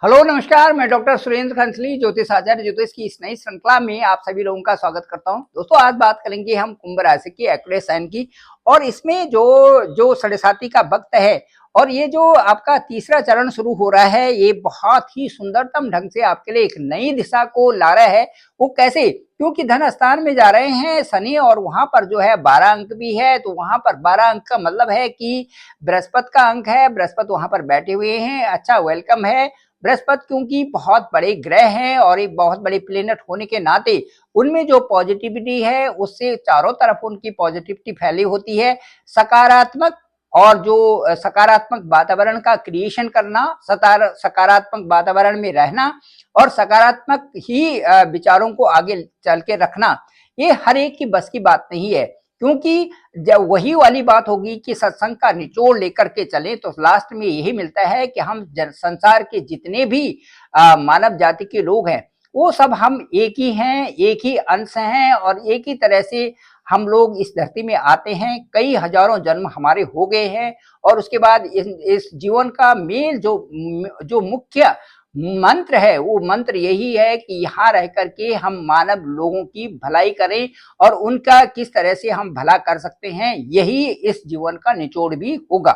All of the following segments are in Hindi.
हेलो नमस्कार। मैं डॉक्टर सुरेंद्र खंसली, ज्योतिष आचार्य ज्योतिष की इस नई श्रृंखला में आप सभी लोगों का स्वागत करता हूं। दोस्तों, आज बात करेंगे हम कुंभ राशि की एक्यूरेट साइन की। और इसमें जो जो साढ़े का वक्त है और ये जो आपका तीसरा चरण शुरू हो रहा है, ये बहुत ही सुंदरतम ढंग से आपके लिए एक नई दिशा को ला रहा है। वो कैसे? क्योंकि धन स्थान में जा रहे हैं शनि और वहां पर जो है 12 अंक भी है। तो वहां पर 12 अंक का मतलब है कि बृहस्पति का अंक है, बृहस्पति वहां पर बैठे हुए हैं। अच्छा, वेलकम है। बृहस्पति क्योंकि बहुत बड़े ग्रह हैं और एक बहुत बड़े प्लेनेट होने के नाते उनमें जो पॉजिटिविटी है उससे चारों तरफ उनकी पॉजिटिविटी फैली होती है। सकारात्मक और जो सकारात्मक वातावरण का क्रिएशन करना, सकारात्मक वातावरण में रहना और सकारात्मक ही विचारों को आगे चल के रखना, ये हर एक की बस की बात नहीं है। क्योंकि जब वही वाली बात होगी कि सत्संग का निचोड़ लेकर के चले तो लास्ट में यही मिलता है कि हम संसार के जितने भी मानव जाति के लोग हैं वो सब हम एक ही हैं, एक ही अंश हैं और एक ही तरह से हम लोग इस धरती में आते हैं। कई हजारों जन्म हमारे हो गए हैं और उसके बाद इस जीवन का मेन जो मुख्य मंत्र है वो मंत्र यही है कि यहाँ रह करके हम मानव लोगों की भलाई करें और उनका किस तरह से हम भला कर सकते हैं, यही इस जीवन का निचोड़ भी होगा।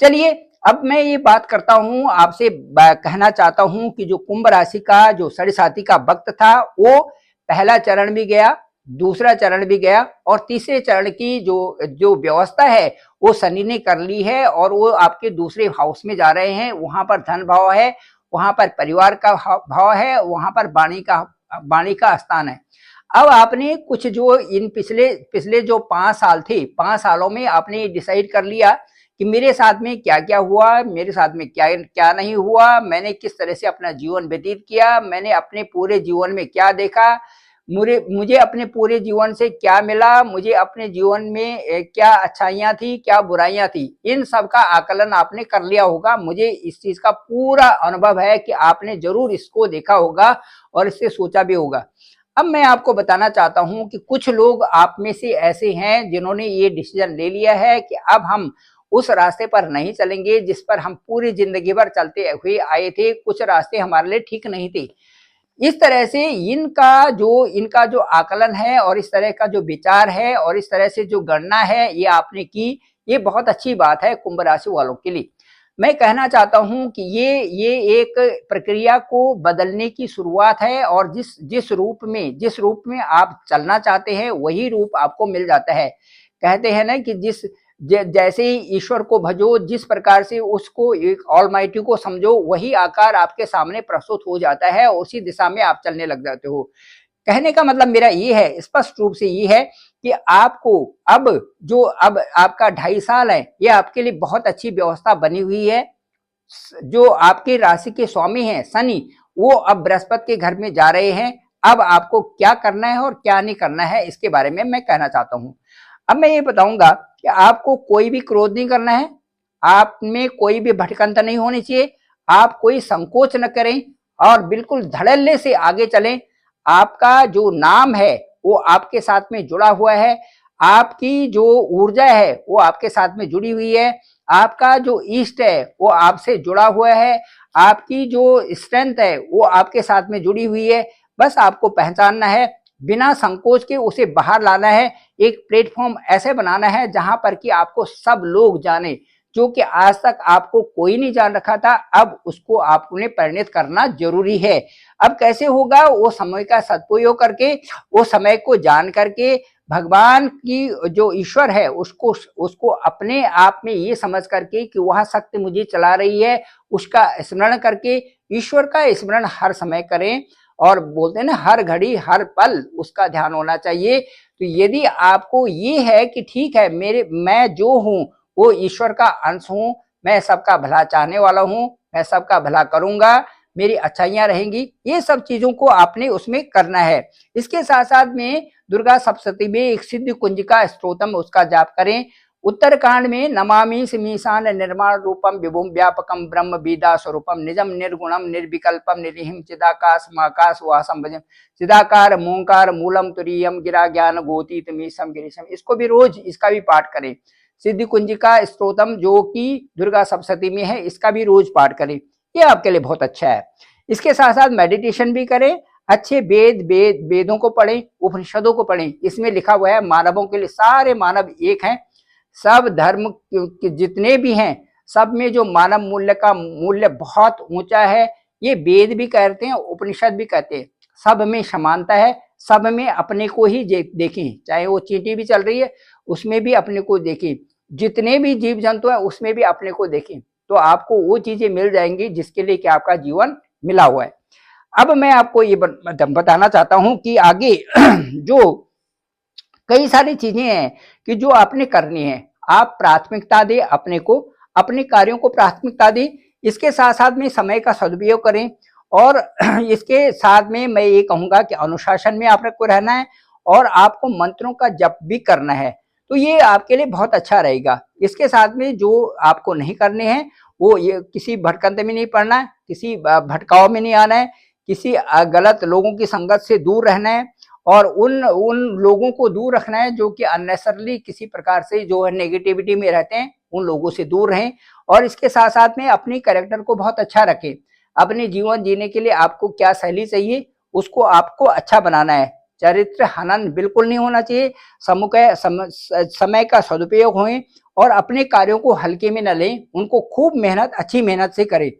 चलिए, अब मैं ये बात करता हूं आपसे, कहना चाहता हूं कि जो कुंभ राशि का जो साढ़े का वक्त था वो पहला चरण भी गया, दूसरा चरण भी गया और तीसरे चरण की जो जो व्यवस्था है वो शनि ने कर ली है और वो आपके दूसरे हाउस में जा रहे हैं। वहां पर धन भाव है, वहां पर परिवार का भाव है, वहां पर वाणी का स्थान है। अब आपने कुछ जो इन पिछले पिछले जो 5 साल थे, 5 सालों में आपने डिसाइड कर लिया कि मेरे साथ में क्या क्या हुआ, मेरे साथ में क्या क्या नहीं हुआ, मैंने किस तरह से अपना जीवन व्यतीत किया, मैंने अपने पूरे जीवन में क्या देखा, मुझे अपने पूरे जीवन से क्या मिला, मुझे अपने जीवन में क्या अच्छाइयां थी, क्या बुराइयां थी, इन सब का आकलन आपने कर लिया होगा। मुझे इस चीज का पूरा अनुभव है कि आपने जरूर इसको देखा होगा और इससे सोचा भी होगा। अब मैं आपको बताना चाहता हूं कि कुछ लोग आप में से ऐसे हैं जिन्होंने ये डिसीजन ले लिया है कि अब हम उस रास्ते पर नहीं चलेंगे जिस पर हम पूरी जिंदगी भर चलते हुए आए थे। कुछ रास्ते हमारे लिए ठीक नहीं थे। इस तरह से इनका जो आकलन है और इस तरह का जो विचार है और इस तरह से जो गणना है ये आपने की, ये बहुत अच्छी बात है कुंभ राशि वालों के लिए। मैं कहना चाहता हूं कि ये एक प्रक्रिया को बदलने की शुरुआत है और जिस रूप में आप चलना चाहते हैं वही रूप आपको मिल जाता है। कहते हैं ना कि जैसे ही ईश्वर को भजो, जिस प्रकार से उसको एक ऑलमाइटी को समझो, वही आकार आपके सामने प्रस्तुत हो जाता है, उसी दिशा में आप चलने लग जाते हो। कहने का मतलब मेरा ये है, स्पष्ट रूप से ये है कि आपको अब आपका 2.5 साल है, ये आपके लिए बहुत अच्छी व्यवस्था बनी हुई है। जो आपकी राशि के स्वामी हैं शनि, वो अब बृहस्पति के घर में जा रहे हैं। अब आपको क्या करना है और क्या नहीं करना है इसके बारे में मैं कहना चाहता हूं। अब मैं ये बताऊंगा कि आपको कोई भी क्रोध नहीं करना है, आप में कोई भी भटकंता नहीं होनी चाहिए, आप कोई संकोच न करें और बिल्कुल धड़ल्ले से आगे चलें। आपका जो नाम है वो आपके साथ में जुड़ा हुआ है, आपकी जो ऊर्जा है वो आपके साथ में जुड़ी हुई है, आपका जो ईस्ट है वो आपसे जुड़ा हुआ है, आपकी जो स्ट्रेंथ है वो आपके साथ में जुड़ी हुई है। बस आपको पहचानना है, बिना संकोच के उसे बाहर लाना है। एक प्लेटफॉर्म ऐसे बनाना है जहां पर कि आपको सब लोग जाने, जो कि आज तक आपको कोई नहीं जान रखा था, अब उसको आपने परिणित करना जरूरी है। अब कैसे होगा? वो समय का सदुपयोग करके, वो समय को जान करके, भगवान की जो ईश्वर है उसको उसको अपने आप में ये समझ करके कि वह शक्ति मुझे चला रही है, उसका स्मरण करके, ईश्वर का स्मरण हर समय करें। और बोलते हैं ना, हर घड़ी हर पल उसका ध्यान होना चाहिए। तो यदि आपको ये है कि ठीक है, मैं जो हूं वो ईश्वर का अंश हूं, मैं सबका भला चाहने वाला हूं, मैं सबका भला करूंगा, मेरी अच्छाइयां रहेंगी, ये सब चीजों को आपने उसमें करना है। इसके साथ साथ में दुर्गा सप्तशती में एक सिद्ध कुंजिका स्तोत्रम उसका जाप करें। उत्तरकांड में नमामि मीशान निर्माण रूपम विभुम व्यापकम ब्रह्म विदा स्वरूपम निजम निर्गुणम निर्विकल्पम निर्हिम चिदाकाश माकाश वासम भजम चिदाकार मोंकार मूलम तुरीयम गिरा ज्ञान गोती तमीशम गिरीशम। इसको भी रोज इसका भी पाठ करें। सिद्धि कुंजिका स्तोत्रम जो कि दुर्गा सप्तशती में है, इसका भी रोज पाठ करें। ये आपके लिए बहुत अच्छा है। इसके साथ साथ मेडिटेशन भी करें, अच्छे वेदों को पढ़ें, उपनिषदों को पढ़ें। इसमें लिखा हुआ है मानवों के लिए, सारे मानव एक हैं, सब धर्म के जितने भी हैं, सब में जो मानव मूल्य का मूल्य बहुत ऊंचा है, ये वेद भी कहते हैं, उपनिषद भी कहते हैं। सब में समानता है, सब में अपने को ही देखें, चाहे वो चींटी भी चल रही है उसमें भी अपने को देखें, जितने भी जीव जंतु है उसमें भी अपने को देखें, तो आपको वो चीजें मिल जाएंगी जिसके लिए कि आपका जीवन मिला हुआ है। अब मैं आपको ये बताना चाहता हूं कि आगे जो कई सारी चीजें हैं कि जो आपने करनी है, आप प्राथमिकता दें अपने को, अपने कार्यों को प्राथमिकता दें। इसके साथ साथ में समय का सदुपयोग करें, और इसके साथ में मैं ये कहूंगा कि अनुशासन में आपको रहना है, और आपको मंत्रों का जप भी करना है, तो ये आपके लिए बहुत अच्छा रहेगा। इसके साथ में जो आपको नहीं करने हैं, वो ये किसी भटकंते में नहीं पड़ना है, किसी भटकाव में नहीं आना है, किसी गलत लोगों की संगत से दूर रहना है, और उन लोगों को दूर रखना है जो कि अननेसेसरली किसी प्रकार से जो है नेगेटिविटी में रहते हैं, उन लोगों से दूर रहें। और इसके साथ साथ में अपनी कैरेक्टर को बहुत अच्छा रखें। अपने जीवन जीने के लिए आपको क्या शैली चाहिए, उसको आपको अच्छा बनाना है। चरित्र हनन बिल्कुल नहीं होना चाहिए, समय का सदुपयोग होए, और अपने कार्यों को हल्के में न लें, उनको खूब मेहनत, अच्छी मेहनत से करें।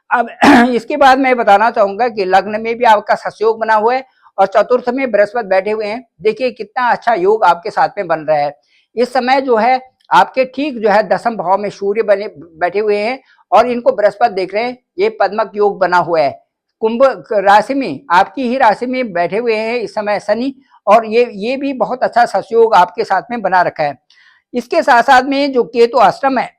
अब इसके बाद मैं बताना चाहूंगा कि लग्न में भी आपका सहयोग बना हुआ है, और चतुर्थ में बृहस्पति बैठे हुए हैं। देखिए कितना अच्छा योग आपके साथ में बन रहा है। इस समय जो है आपके ठीक जो है दसम भाव में सूर्य बने बैठे हुए हैं, और इनको बृहस्पति देख रहे हैं, ये पद्मक योग बना हुआ है। कुंभ राशि में, आपकी ही राशि में बैठे हुए हैं इस समय शनि, और ये भी बहुत अच्छा सहयोग आपके साथ में बना रखा है। इसके साथ साथ में जो केतु आश्रम है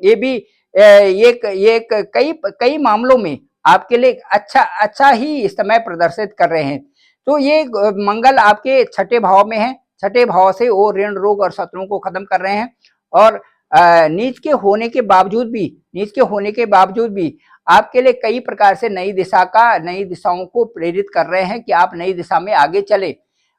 ये भी ये कई कई मामलों में आपके लिए अच्छा ही इस समय प्रदर्शित कर रहे हैं। तो ये मंगल आपके छठे भाव में है, छठे भाव से वो ऋण रोग और शत्रुओं को खत्म कर रहे हैं, और नीच के होने के बावजूद भी आपके लिए कई प्रकार से नई दिशाओं को प्रेरित कर रहे हैं कि आप नई दिशा में आगे चले,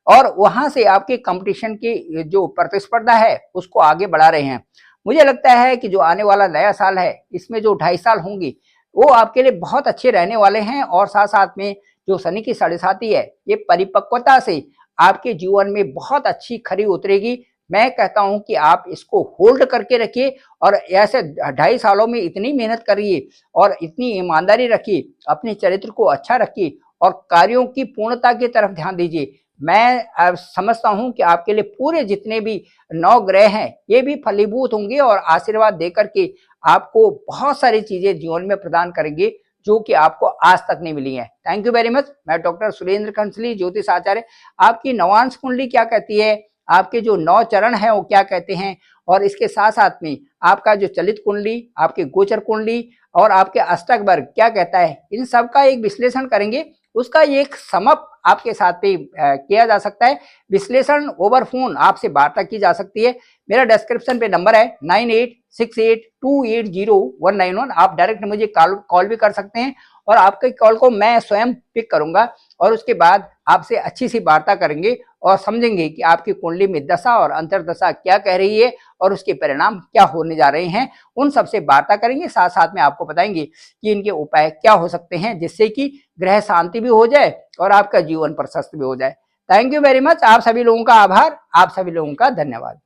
और वहां से आपके कंपटीशन की जो प्रतिस्पर्धा है उसको आगे बढ़ा रहे हैं। मुझे लगता है कि जो आने वाला नया साल है, इसमें जो 2.5 साल होंगे वो आपके लिए बहुत अच्छे रहने वाले हैं। और साथ साथ में जो शनि की साढ़ेसाती है, ये परिपक्वता से आपके जीवन में बहुत अच्छी खरी उतरेगी। मैं कहता हूं कि आप इसको होल्ड करके रखिए, और ऐसे 2.5 सालों में इतनी मेहनत करिए और इतनी ईमानदारी रखिए, अपने चरित्र को अच्छा रखिए, और कार्यों की पूर्णता की तरफ ध्यान दीजिए। मैं समझता हूं कि आपके लिए पूरे जितने भी 9 ग्रह हैं, ये भी फलीभूत होंगे और आशीर्वाद देकर के आपको बहुत सारी चीजें जीवन में प्रदान करेंगे जो कि आपको आज तक नहीं मिली है। Thank you very much. मैं डॉक्टर सुरेंद्र खंसली, ज्योतिष आचार्य। आपकी नवांश कुंडली क्या कहती है, आपके जो 9 चरण है वो क्या कहते हैं, और इसके साथ साथ में आपका जो चलित कुंडली, आपके गोचर कुंडली और आपके अष्टक वर्ग क्या कहता है, इन सब का एक विश्लेषण करेंगे। उसका एक समअप आपके साथ पे किया जा सकता है। विश्लेषण ओवर फोन आपसे वार्ता की जा सकती है। मेरा डिस्क्रिप्शन पे नंबर है 9868280191। आप डायरेक्ट मुझे कॉल भी कर सकते हैं, और आपके कॉल को मैं स्वयं पिक करूंगा, और उसके बाद आपसे अच्छी सी वार्ता करेंगे और समझेंगे कि आपकी कुंडली में दशा और अंतरदशा क्या कह रही है और उसके परिणाम क्या होने जा रहे हैं। उन सबसे वार्ता करेंगे, साथ साथ में आपको बताएंगे कि इनके उपाय क्या हो सकते हैं, जिससे कि ग्रह शांति भी हो जाए और आपका जीवन प्रशस्त भी हो जाए। Thank you very much. आप सभी लोगों का आभार, आप सभी लोगों का धन्यवाद।